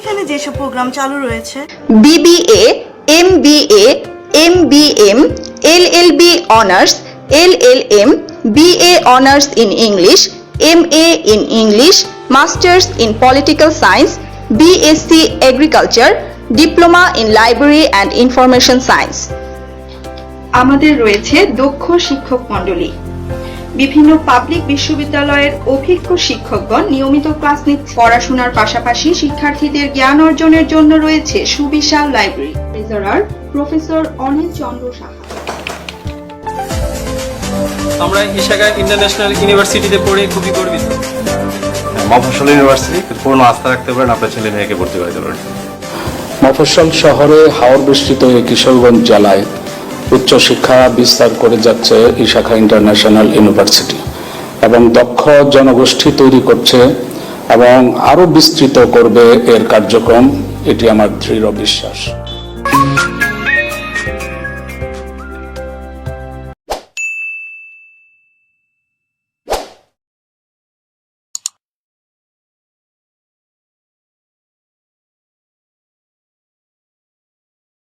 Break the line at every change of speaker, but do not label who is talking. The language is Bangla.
এখানে যেসব প্রোগ্রাম চালু রয়েছে:
BBA, MBA, MBM, LLB Honours, LLM, BA Honours in English, MA in English, Masters in Political Science, BSc Agriculture, Diploma in Library and Information Science. আমাদের রয়েছে দক্ষ শিক্ষক মণ্ডলী। বিভিন্ন পাবলিক বিশ্ববিদ্যালয়ের অভিজ্ঞ শিক্ষকগণ নিয়মিত ক্লাস নিচ্ছে। পড়াশোনার পাশাপাশি শিক্ষার্থীদের জ্ঞান অর্জনের জন্য রয়েছে সুবিশাল library. Treasurer professor Anil Chandra Saha.
আমরা ইশাকা ইন্টারন্যাশনাল ইউনিভার্সিটিতে পড়ে খুবই গর্বিত।
মফস্বল ইউনিভার্সিটি, পূর্ণ আস্থা রাখতে পারেন, আপনার ছেলে মেয়েকে ভর্তি করাতে পারেন।
মফস্বল শহরে হাওর বেষ্টিত কিশোরগঞ্জ জেলায় উচ্চশিক্ষা বিস্তার করে যাচ্ছে ইশাকা ইন্টারন্যাশনাল ইউনিভার্সিটি এবং দক্ষ জনগোষ্ঠী তৈরি করছে এবং আরো বিস্তৃত করবে এর কার্যক্রম, এটি আমার দৃঢ় বিশ্বাস।